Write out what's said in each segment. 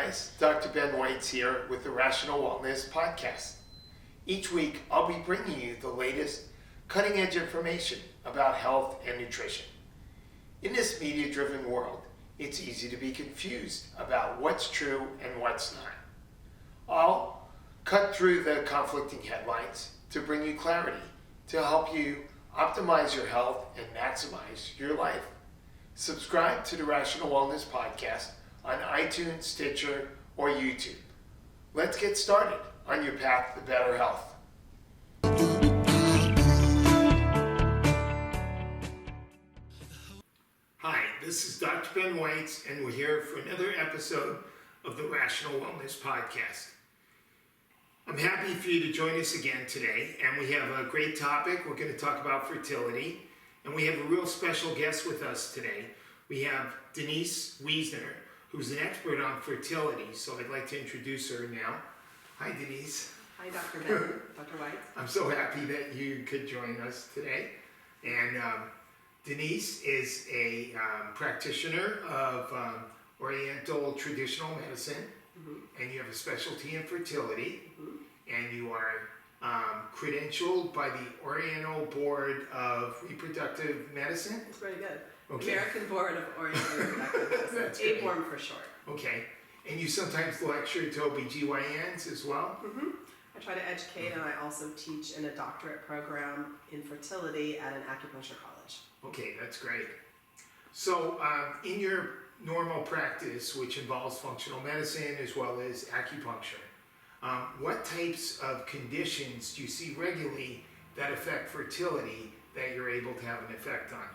guys, Dr. Ben Weitz here with the Rational Wellness Podcast. Each week, I'll be bringing you the latest cutting-edge information about health and nutrition. In this media-driven world, it's easy to be confused about what's true and what's not. I'll cut through the conflicting headlines to bring you clarity, to help you optimize your health and maximize your life. Subscribe to the Rational Wellness Podcast on iTunes, Stitcher, or YouTube. Let's get started on your path to better health. Hi, this is Dr. Ben Weitz, and we're here for another episode of the Rational Wellness Podcast. I'm happy for you to join us again today, and we have a great topic. We're going to talk about fertility, and we have a real special guest with us today. We have Denise Wiesner, who's an expert on fertility, so I'd like to introduce her now. Hi, Denise. Hi, Dr. Ben, Dr. White. I'm so happy that you could join us today. And Denise is a practitioner of oriental traditional medicine, and you have a specialty in fertility, and you are credentialed by the Oriental Board of Reproductive Medicine. That's very good. Okay. American Board of Oriental Reproductive Medicine. That's ABORM for short. Okay. And you sometimes lecture to OBGYNs as well? I try to educate, and I also teach in a doctorate program in fertility at an acupuncture college. Okay, that's great. So in your normal practice, which involves functional medicine as well as acupuncture, what types of conditions do you see regularly that affect fertility that you're able to have an effect on?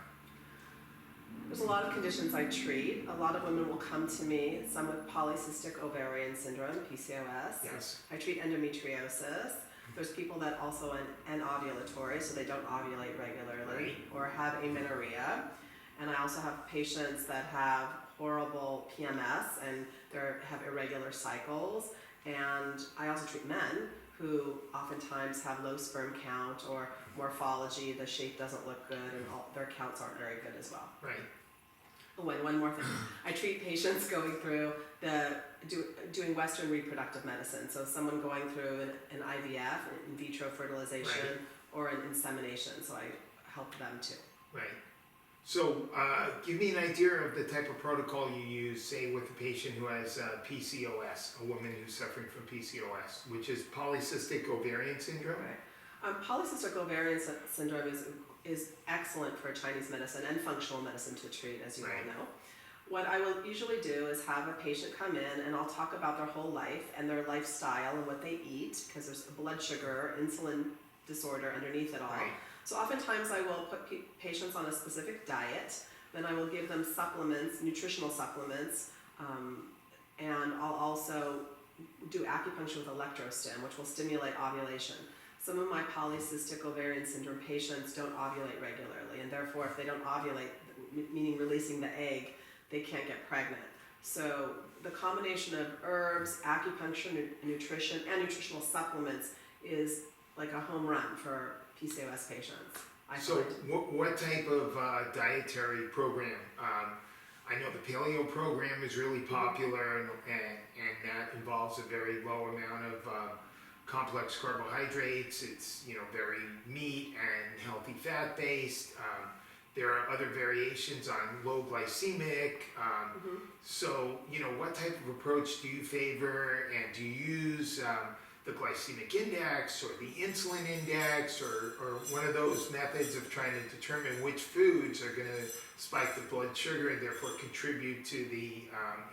There's a lot of conditions I treat. A lot of women will come to me, some with polycystic ovarian syndrome, PCOS. Yes. I treat endometriosis. There's people that also anovulatory, so they don't ovulate regularly, Right. or have amenorrhea. And I also have patients that have horrible PMS and they have irregular cycles. And I also treat men who oftentimes have low sperm count or morphology, the shape doesn't look good, and their counts aren't very good as well. Right. Oh, and one more thing. I treat patients going through doing Western reproductive medicine. So someone going through an IVF, in vitro fertilization, Right. or an insemination. So I help them too. Right. So give me an idea of the type of protocol you use, say, with a patient who has PCOS, a woman who's suffering from PCOS, which is polycystic ovarian syndrome. Right. Polycystic ovarian syndrome is excellent for Chinese medicine and functional medicine to treat, as you all know. What I will usually do is have a patient come in, and I'll talk about their whole life and their lifestyle and what they eat, because there's a blood sugar, insulin disorder underneath it all. Right. So oftentimes I will put patients on a specific diet, then I will give them supplements, nutritional supplements, and I'll also do acupuncture with electrostim, which will stimulate ovulation. Some of my polycystic ovarian syndrome patients don't ovulate regularly, and therefore if they don't ovulate, meaning releasing the egg, they can't get pregnant. So the combination of herbs, acupuncture, nutrition, and nutritional supplements is like a home run for PCOS patients. So what type of dietary program? I know the paleo program is really popular, and that involves a very low amount of complex carbohydrates. It's very meat and healthy fat based. There are other variations on low glycemic. So what type of approach do you favor, and do you use the glycemic index or the insulin index or one of those methods of trying to determine which foods are going to spike the blood sugar and therefore contribute to the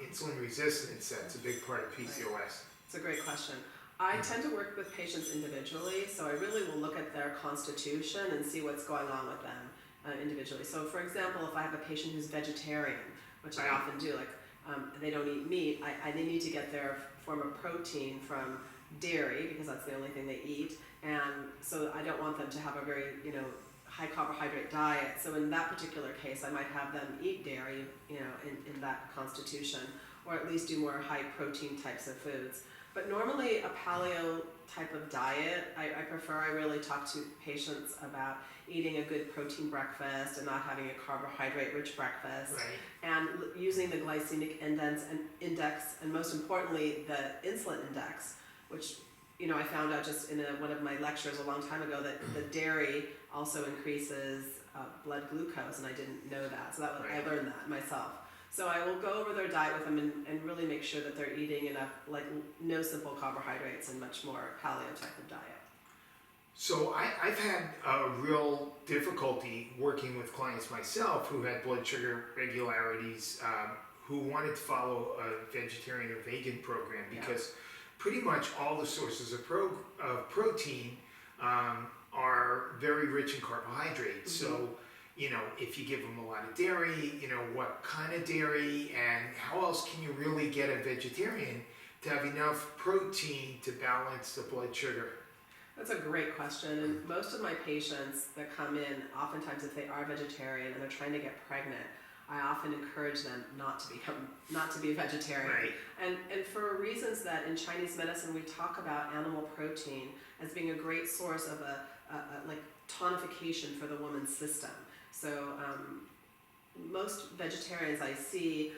insulin resistance that's a big part of PCOS? It's a great question. I tend to work with patients individually, so I really will look at their constitution and see what's going on with them individually. So for example, if I have a patient who's vegetarian, which I often do, they don't eat meat, they need to get their form of protein from dairy, because that's the only thing they eat, and so I don't want them to have a very high carbohydrate diet. So in that particular case, I might have them eat dairy in that constitution, or at least do more high protein types of foods. But normally a paleo type of diet, I really talk to patients about eating a good protein breakfast and not having a carbohydrate rich breakfast, Right. and using the glycemic index, and most importantly the insulin index, which I found out just in one of my lectures a long time ago that the dairy also increases blood glucose, and I didn't know that. So I learned that myself. So I will go over their diet with them and really make sure that they're eating enough, like no simple carbohydrates and much more paleo type of diet. So I've had a real difficulty working with clients myself who had blood sugar irregularities, who wanted to follow a vegetarian or vegan program, because pretty much all the sources of protein are very rich in carbohydrates. Mm-hmm. So, if you give them a lot of dairy, what kind of dairy, and how else can you really get a vegetarian to have enough protein to balance the blood sugar? That's a great question, and most of my patients that come in, oftentimes if they are vegetarian and they're trying to get pregnant, I often encourage them not to be a vegetarian. Right. And for reasons that in Chinese medicine we talk about animal protein as being a great source of a like tonification for the woman's system. So most vegetarians I see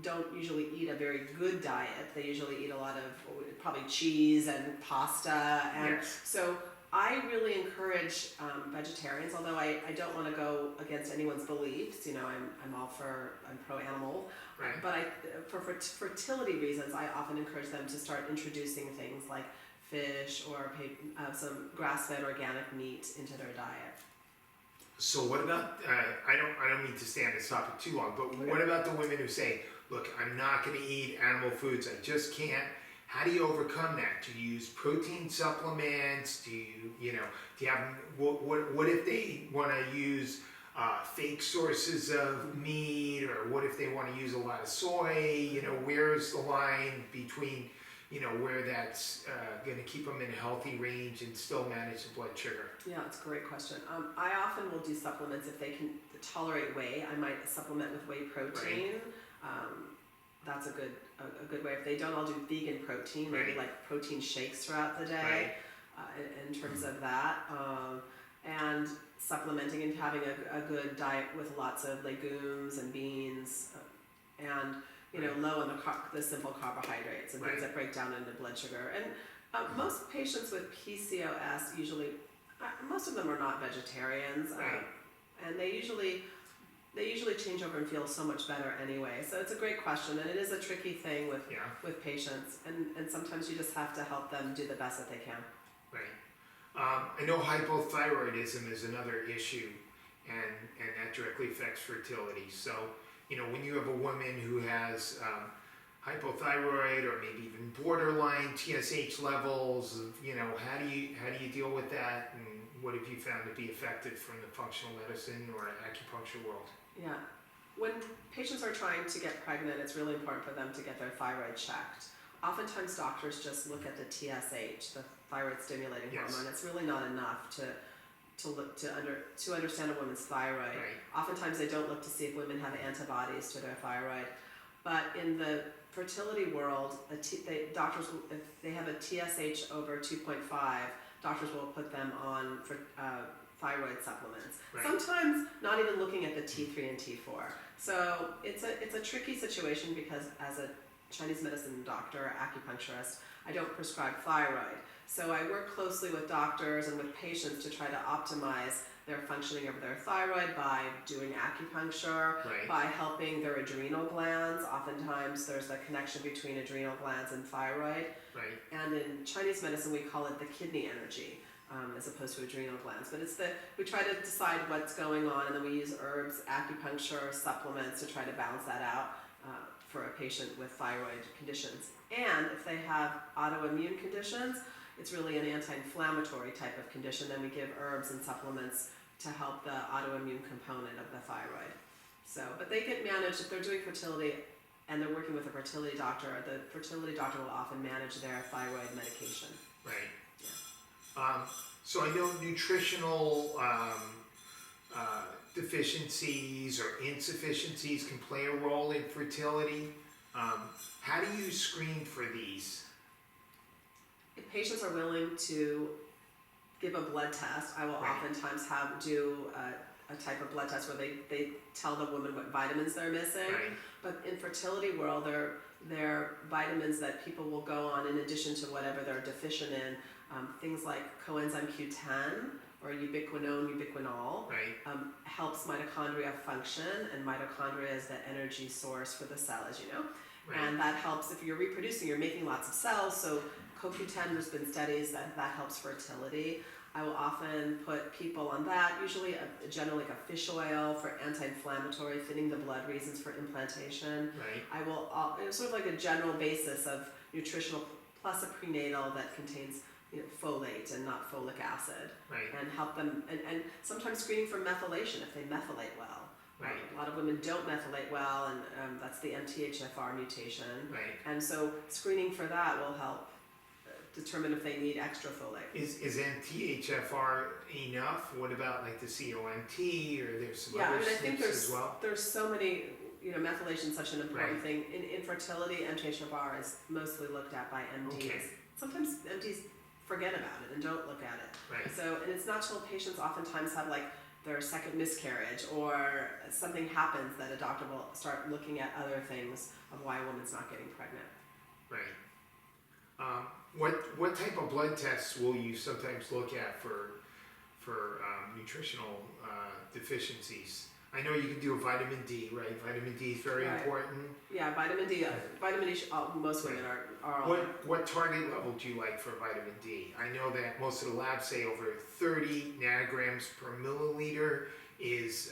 don't usually eat a very good diet. They usually eat a lot of probably cheese and pasta, and so I really encourage vegetarians, although I don't want to go against anyone's beliefs. I'm pro animal, but for fertility reasons, I often encourage them to start introducing things like fish or some grass-fed organic meat into their diet. So what about, I don't mean to stay on this topic too long, but what about the women who say, look, I'm not going to eat animal foods, I just can't? How do you overcome that? Do you use protein supplements? Do you have, what if they want to use fake sources of meat, or what if they want to use a lot of soy? Where's the line between, where that's going to keep them in a healthy range and still manage the blood sugar? Yeah, that's a great question. I often will do supplements if they can tolerate whey. I might supplement with whey protein. That's a good way. If they don't, I'll do vegan protein, maybe like protein shakes throughout the day, in terms of that. And supplementing and having a good diet with lots of legumes and beans, and low on the simple carbohydrates and things that break down into blood sugar. And most patients with PCOS usually, most of them are not vegetarians, and they usually change over and feel so much better anyway. So it's a great question, and it is a tricky thing with patients, and sometimes you just have to help them do the best that they can. Right. I know hypothyroidism is another issue, and that directly affects fertility. So, when you have a woman who has hypothyroid, or maybe even borderline TSH levels, how do you deal with that, and what have you found to be effective from the functional medicine or acupuncture world? Yeah. When patients are trying to get pregnant, it's really important for them to get their thyroid checked. Oftentimes doctors just look at the TSH, the thyroid stimulating hormone. It's really not enough to understand a woman's thyroid. Oftentimes they don't look to see if women have antibodies to their thyroid. But in the fertility world, doctors, if they have a TSH over 2.5, doctors will put them on for thyroid supplements. Sometimes not even looking at the T3 and T4. So it's a tricky situation, because as a Chinese medicine doctor, acupuncturist, I don't prescribe thyroid. So I work closely with doctors and with patients to try to optimize their functioning of their thyroid by doing acupuncture, by helping their adrenal glands. Oftentimes there's a connection between adrenal glands and thyroid. And in Chinese medicine we call it the kidney energy, as opposed to adrenal glands. But we try to decide what's going on, and then we use herbs, acupuncture, supplements to try to balance that out for a patient with thyroid conditions. And if they have autoimmune conditions, it's really an anti-inflammatory type of condition, then we give herbs and supplements to help the autoimmune component of the thyroid. But they get managed if they're doing fertility and they're working with a fertility doctor. The fertility doctor will often manage their thyroid medication. So I know nutritional deficiencies or insufficiencies can play a role in fertility. How do you screen for these? If patients are willing to give a blood test, I will Right. oftentimes do a type of blood test where they tell the woman what vitamins they're missing. Right. But in fertility world, they're vitamins that people will go on in addition to whatever they're deficient in. Things like coenzyme Q10 or ubiquinol Right. helps mitochondria function, and mitochondria is the energy source for the cell, as you know. Right. And that helps if you're reproducing, you're making lots of cells. So CoQ10, there's been studies that helps fertility. I will often put people on that, usually generally like a fish oil for anti-inflammatory, thinning the blood, reasons for implantation. Right. I will, it's sort of like a general basis of nutritional plus a prenatal that contains folate and not folic acid, Right. and help them, and sometimes screening for methylation if they methylate well. Right. A lot of women don't methylate well, and that's the MTHFR mutation. Right. And so screening for that will help determine if they need extra folate. Is MTHFR enough? What about like the COMT, or there's some Yeah, I other mean, I think SNPs as well? there's so many, methylation is such an important Right. thing. In infertility, MTHFR is mostly looked at by MDs. Okay. Sometimes MDs forget about it and don't look at it. Right. So, and it's not till patients oftentimes have like their second miscarriage or something happens that a doctor will start looking at other things of why a woman's not getting pregnant. Right. What type of blood tests will you sometimes look at for nutritional deficiencies? I know you can do a vitamin D, right? Vitamin D is very Right. important. Yeah, vitamin D. Vitamin D. Most women are on. What target level do you like for vitamin D? I know that most of the labs say over 30 nanograms per milliliter is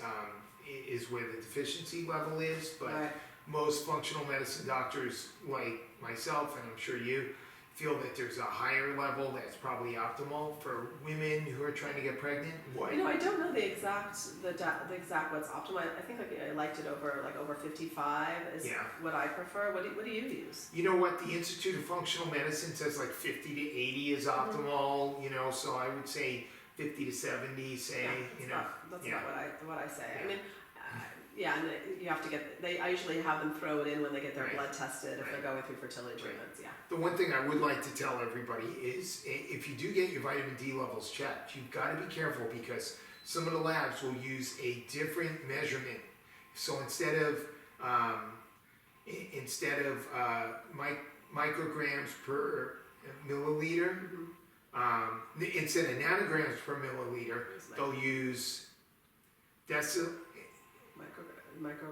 where the deficiency level is, but Right. most functional medicine doctors like myself, and I'm sure you, feel that there's a higher level that's probably optimal for women who are trying to get pregnant. What? I don't know the exact what's optimal. I think I liked it over 55 is Yeah. what I prefer. What do you use? You know what? The Institute of Functional Medicine says like 50 to 80 is optimal. So I would say 50 to 70. Say, That's yeah. about what I say. Yeah. I mean, and you have to I usually have them throw it in when they get their Right. blood tested if Right. they're going through fertility Right. treatments. Yeah. The one thing I would like to tell everybody is if you do get your vitamin D levels checked, you've got to be careful because some of the labs will use a different measurement. So instead of micrograms per milliliter, instead of nanograms per milliliter, they'll use Micro.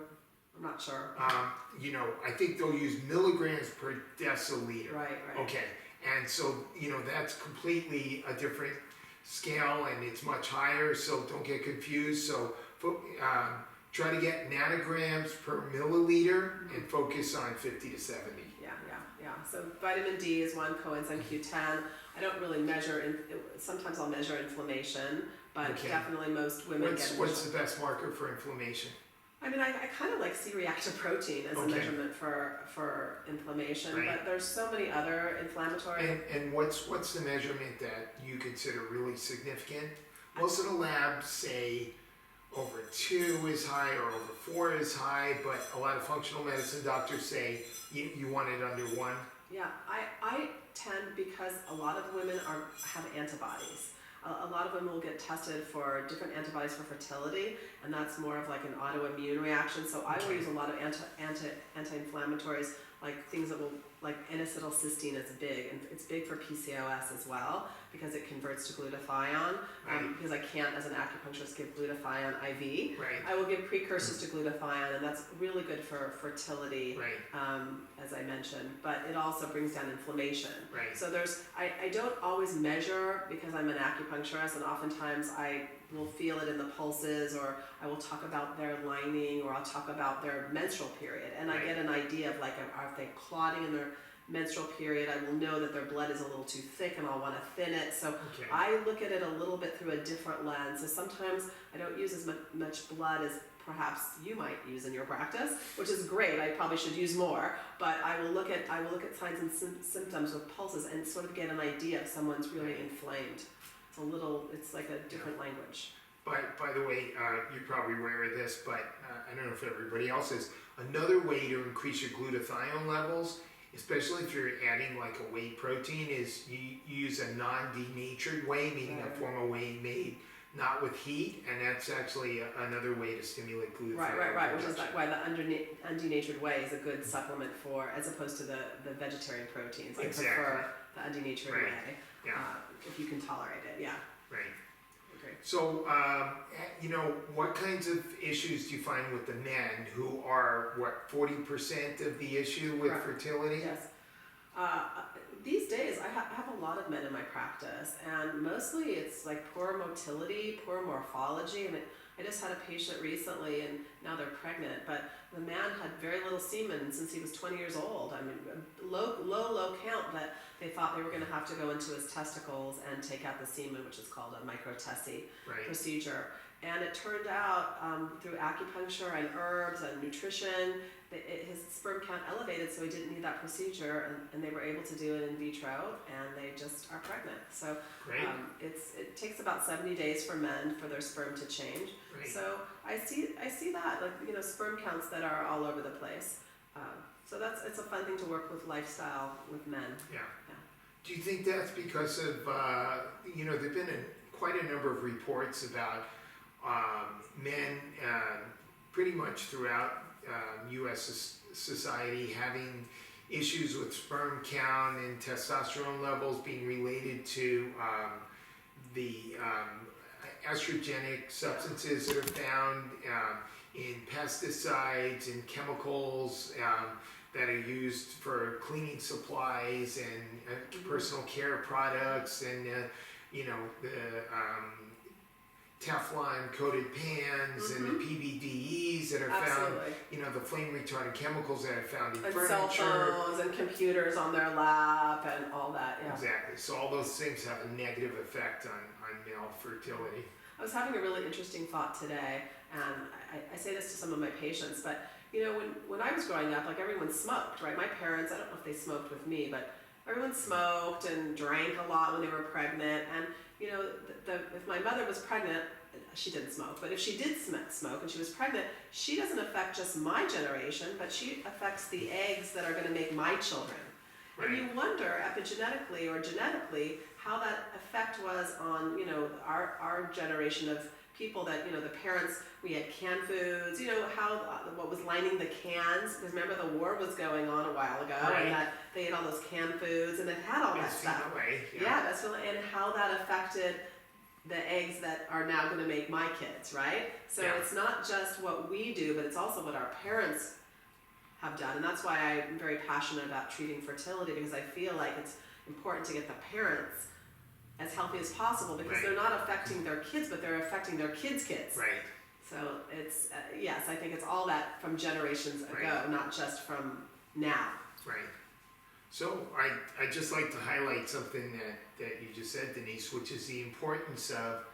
I'm not sure. I think they'll use milligrams per deciliter. Right. Okay, and so, that's completely a different scale and it's much higher, so don't get confused. So, try to get nanograms per milliliter and focus on 50 to 70. Yeah. So vitamin D is one, coenzyme Q10. I don't really measure, sometimes I'll measure inflammation, but Okay. definitely most women What's the best marker for inflammation? I mean, I kind of like C-reactive protein as a Okay. measurement for inflammation, Right. but there's so many other inflammatory. And what's the measurement that you consider really significant? Most of the labs say over 2 is high or over 4 is high, but a lot of functional medicine doctors say you want it under 1. Yeah, I tend, because a lot of women have antibodies. A lot of women will get tested for different antibodies for fertility, and that's more of like an autoimmune reaction. So I will Okay. use a lot of anti-inflammatories, like things that will, like N-acetylcysteine is big, and it's big for PCOS as well because it converts to glutathione. Right. Because I can't, as an acupuncturist, give glutathione IV. Right. I will give precursors to glutathione, and that's really good for fertility, Right. as I mentioned. But it also brings down inflammation. Right. So I don't always measure because I'm an acupuncturist, and oftentimes I will feel it in the pulses, or I will talk about their lining, or I'll talk about their menstrual period, and I Right. get an idea of like, are they clotting in their menstrual period? I will know that their blood is a little too thick, and I'll want to thin it. So Okay. I look at it a little bit through a different lens. So sometimes I don't use as much blood as perhaps you might use in your practice, which is great. I probably should use more, but I will look at signs and symptoms with pulses and sort of get an idea if someone's really Right. inflamed. It's like a different language. By the way, you're probably aware of this, but I don't know if everybody else is. Another way to increase your glutathione levels especially if you're adding like a whey protein, is you use a non-denatured whey, meaning a form of whey made not with heat, and that's actually another way to stimulate glutathione. Right. Which is like why the undenatured whey is a good supplement for, as opposed to the vegetarian proteins. I prefer the undenatured whey, if you can tolerate it. Yeah. Right. Okay. So, what kinds of issues do you find with the men who are 40% of the issue with fertility? Yes. These days, I have a lot of men in my practice, and mostly it's like poor motility, poor morphology. I mean, I just had a patient recently, and now they're pregnant, but the man had very little semen since he was 20 years old. I mean, low count that they thought they were going to have to go into his testicles and take out the semen, which is called a microtesty procedure. And it turned out through acupuncture and herbs and nutrition, his sperm count elevated, so he didn't need that procedure, and they were able to do it in vitro, and they just are pregnant. So it takes about 70 days for men for their sperm to change. So I see that, like, sperm counts that are all over the place. So it's a fun thing to work with lifestyle with men. Yeah. Do you think that's because of there've been quite a number of reports about men pretty much throughout U.S. society having issues with sperm count and testosterone levels being related to the estrogenic substances that are found in pesticides and chemicals that are used for cleaning supplies and personal care products, and the Teflon coated pans and the PBDEs that are found, the flame retardant chemicals that are found in furniture. Cell phones and computers on their lap and all that, Exactly. So all those things have a negative effect on male fertility. I was having a really interesting thought today, and I say this to some of my patients, but when I was growing up, like, everyone smoked, right? My parents, I don't know if they smoked with me, but everyone smoked and drank a lot when they were pregnant, and if my mother was pregnant, she didn't smoke, but if she did smoke and she was pregnant, she doesn't affect just my generation, but she affects the eggs that are going to make my children. And you wonder epigenetically or genetically how that effect was on, our generation of people that, the parents, we had canned foods, what was lining the cans, because remember the war was going on a while ago, and that they ate all those canned foods, and it had all that stuff. And how that affected the eggs that are now going to make my kids, right? So it's not just what we do, but it's also what our parents have done, and that's why I'm very passionate about treating fertility, because I feel like it's important to get the parents as healthy as possible, because they're not affecting their kids, but they're affecting their kids' kids. So it's, yes, I think it's all that from generations ago, not just from now. So I'd just like to highlight something that you just said, Denise, which is the importance of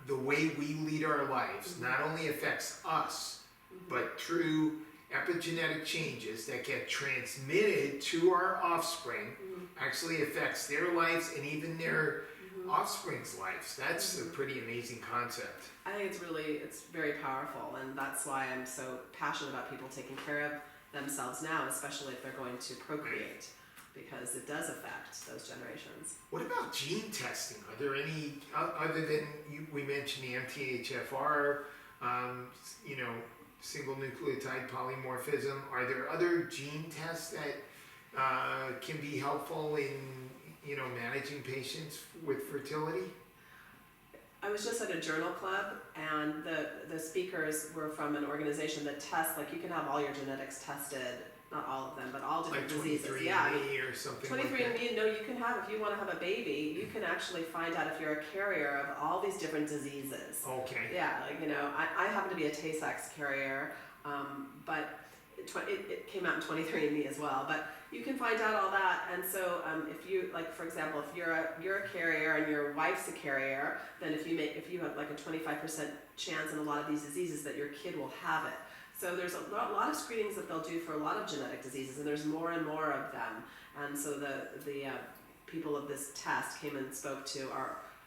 the way we lead our lives not only affects us, but through epigenetic changes that get transmitted to our offspring actually affects their lives and even their offspring's lives. That's a pretty amazing concept. I think it's very powerful, and that's why I'm so passionate about people taking care of themselves now, especially if they're going to procreate, because it does affect those generations. What about gene testing? Are there any, other than we mentioned the MTHFR, single nucleotide polymorphism, are there other gene tests that can be helpful in managing patients with fertility? I was just at a journal club, and the speakers were from an organization that tests, like, you can have all your genetics tested, not all of them, but all different diseases. 23andMe or something like that. 23andMe, no, you can have, if you want to have a baby, you can actually find out if you're a carrier of all these different diseases. Yeah, I happen to be a Tay-Sachs carrier, but it came out in 23andMe as well, but you can find out all that. And so if you, like, for example, if you're a carrier and your wife's a carrier, then if you have like a 25% chance in a lot of these diseases that your kid will have it. So there's a lot of screenings that they'll do for a lot of genetic diseases, and there's more and more of them. And so the people of this test came and spoke to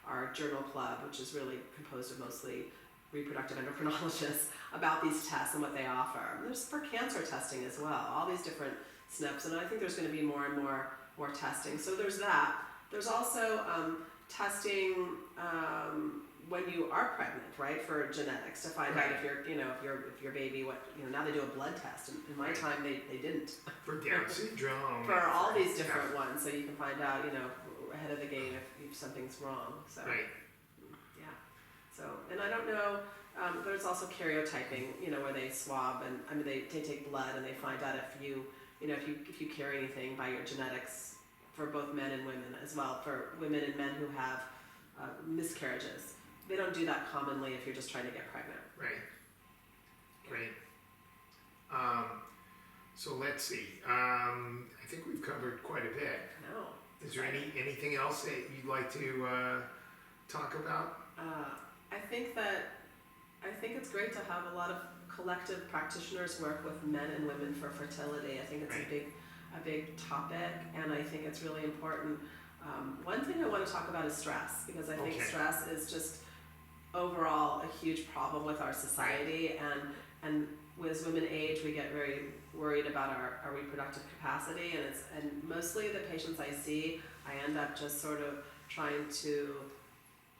our journal club, which is really composed of mostly reproductive endocrinologists, about these tests and what they offer. And there's for cancer testing as well, all these different SNPs, and I think there's going to be more and more testing. So there's that. There's also testing when you are pregnant, right, for genetics to find out if your baby, now they do a blood test. In my time, they didn't. For Down syndrome. For all these different ones, so you can find out, ahead of the game if something's wrong. So, right. Yeah. So, and I don't know. There's also karyotyping, where they swab and they take blood and they find out if you carry anything by your genetics for both men and women as well. For women and men who have miscarriages, they don't do that commonly if you're just trying to get pregnant. Right. Great. So let's see. I think we've covered quite a bit. No. Is there anything else that you'd like to talk about? I think it's great to have a lot of collective practitioners work with men and women for fertility. I think it's a big topic, and I think it's really important. One thing I want to talk about is stress, because I think stress is just overall a huge problem with our society, and as women age, we get very worried about our reproductive capacity, and mostly the patients I see, I end up just sort of trying to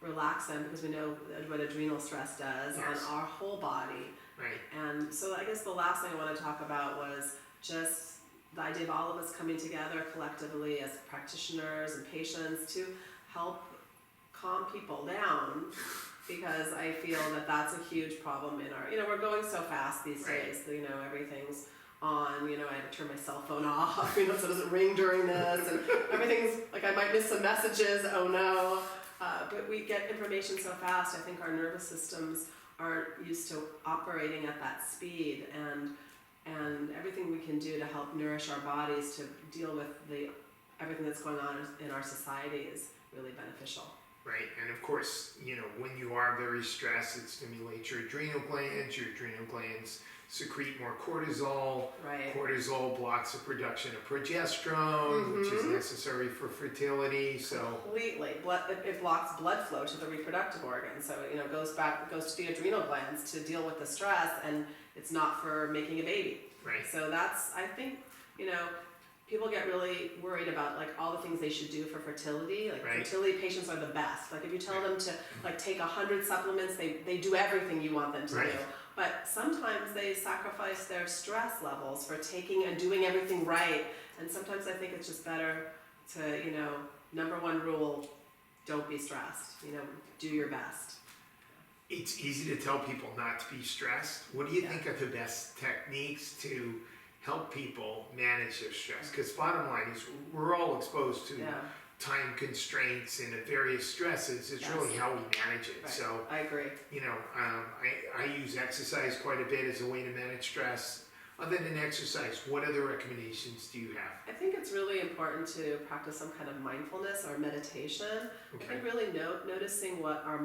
relax them, because we know what adrenal stress does on our whole body. Right. And so I guess the last thing I want to talk about was just the idea of all of us coming together collectively as practitioners and patients to help calm people down, because I feel that that's a huge problem in our, we're going so fast these days, everything's on, I had to turn my cell phone off, so it doesn't ring during this, and everything's like I might miss some messages, oh no. But we get information so fast. I think our nervous systems aren't used to operating at that speed, and everything we can do to help nourish our bodies to deal with everything that's going on in our society is really beneficial. Right, and of course, when you are very stressed, it stimulates your adrenal glands. Your adrenal glands secrete more cortisol. Right. Cortisol blocks the production of progesterone, which is necessary for fertility. So completely, it blocks blood flow to the reproductive organs. So it goes to the adrenal glands to deal with the stress, and it's not for making a baby. Right. So that's, I think, people get really worried about all the things they should do for fertility. Fertility patients are the best. If you tell them to take 100 supplements, they do everything you want them to do. But sometimes they sacrifice their stress levels for taking and doing everything right. And sometimes I think it's just better to, number one rule, don't be stressed. Do your best. It's easy to tell people not to be stressed. What do you think are the best techniques to help people manage their stress? Because bottom line is we're all exposed to time constraints and the various stresses. It's really how we manage it. Right. So I agree. I use exercise quite a bit as a way to manage stress. Other than exercise, what other recommendations do you have? I think it's really important to practice some kind of mindfulness or meditation. Okay. I think really noticing what our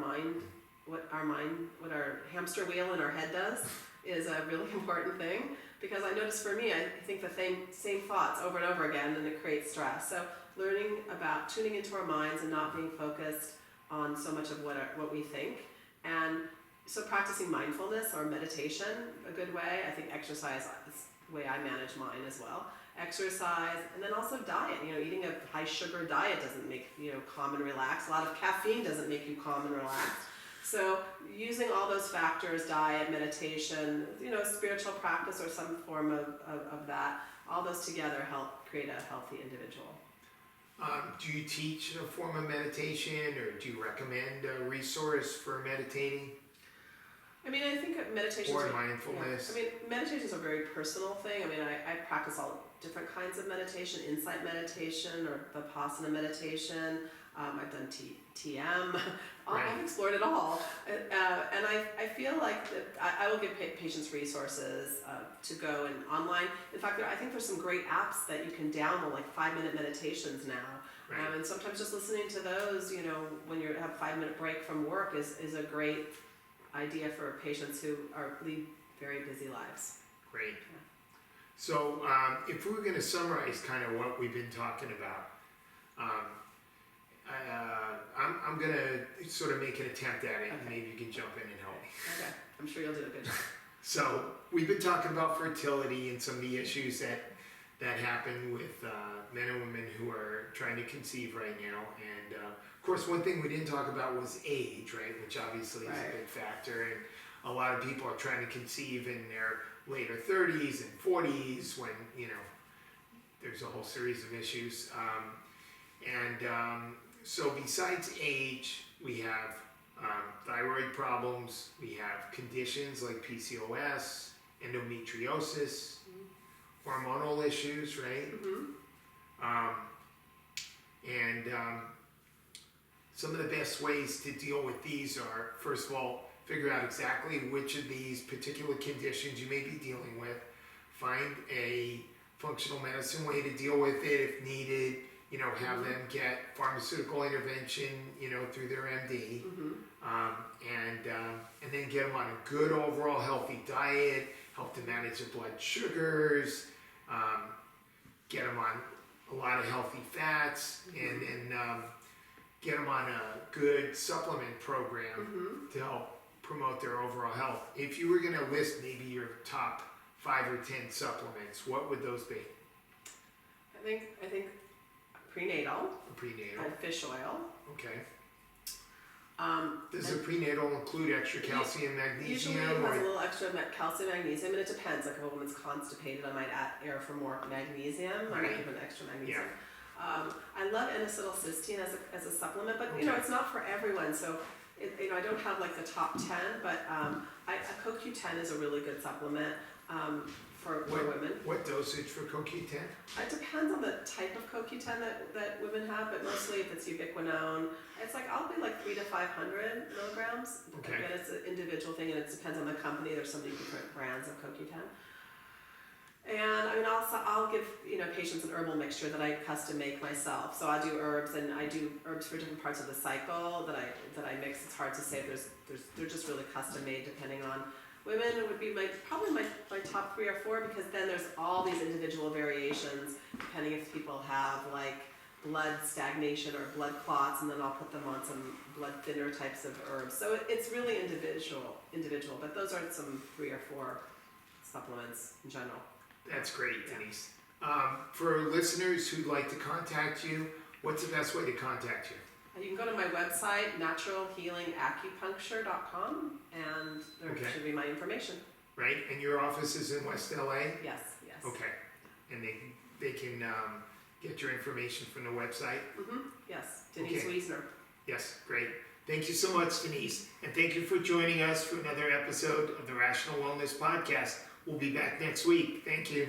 hamster wheel in our head does is a really important thing. Because I notice for me, I think the same thoughts over and over again, and it creates stress. So learning about tuning into our minds and not being focused on so much of what we think. And so practicing mindfulness or meditation, a good way. I think exercise is the way I manage mine as well. Exercise, and then also diet. Eating a high sugar diet doesn't make you calm and relaxed. A lot of caffeine doesn't make you calm and relaxed. So using all those factors, diet, meditation, spiritual practice or some form of that, all those together help create a healthy individual. Do you teach a form of meditation, or do you recommend a resource for meditating? I think meditation or mindfulness. Meditation is a very personal thing. I practice all different kinds of meditation, insight meditation or Vipassana meditation. I've done TM. I've explored it all. And I feel like I will give patients resources to go and online. In fact, I think there's some great apps that you can download, 5-minute meditations now. Right. And sometimes just listening to those, when you have a 5-minute break from work is a great idea for patients who lead very busy lives. Great. So if we were going to summarize kind of what we've been talking about, I'm going to sort of make an attempt at it, and maybe you can jump in and help me. Okay, I'm sure you'll do a good job. So we've been talking about fertility and some of the issues that that happen with men and women who are trying to conceive right now. And of course, one thing we didn't talk about was age, right? Which obviously is a big factor. And a lot of people are trying to conceive in their later 30s and 40s when, there's a whole series of issues. So besides age, we have thyroid problems, we have conditions like PCOS, endometriosis, hormonal issues, right? Some of the best ways to deal with these are, first of all, figure out exactly which of these particular conditions you may be dealing with, find a functional medicine way to deal with it if needed, have them get pharmaceutical intervention, through their MD, and then get them on a good overall healthy diet, help to manage their blood sugars, get them on a lot of healthy fats, and get them on a good supplement program to help promote their overall health. If you were going to list maybe your top 5 or 10 supplements, what would those be? I think prenatal. Prenatal. And fish oil. Okay. Does the prenatal include extra calcium, magnesium? Usually it has a little extra calcium, magnesium, and it depends. Like if a woman's constipated, I might add for more magnesium. I might give an extra magnesium. I love N-acetylcysteine as a supplement, but it's not for everyone. So I don't have like the top 10, but a CoQ10 is a really good supplement for women. What dosage for CoQ10? It depends on the type of CoQ10 that women have, but mostly if it's ubiquinone, it's like I'll be like 300 to 500 milligrams. Okay. Again, it's an individual thing, and it depends on the company. There's so many different brands of CoQ10. And I'll give patients an herbal mixture that I custom make myself. So I do herbs, and I do herbs for different parts of the cycle that I mix. It's hard to say. They're just really custom made depending on women. It would be probably my top 3 or 4, because then there's all these individual variations depending if people have like blood stagnation or blood clots, and then I'll put them on some blood thinner types of herbs. So it's really individual. But those are some 3 or 4 supplements in general. That's great, Denise. For listeners who'd like to contact you, what's the best way to contact you? You can go to my website, naturalhealingacupuncture.com, and there should be my information. Right, and your office is in West LA? Yes. Okay, and they can get your information from the website? Yes, Denise Wiesner. Yes, great. Thank you so much, Denise, and thank you for joining us for another episode of the Rational Wellness Podcast. We'll be back next week. Thank you.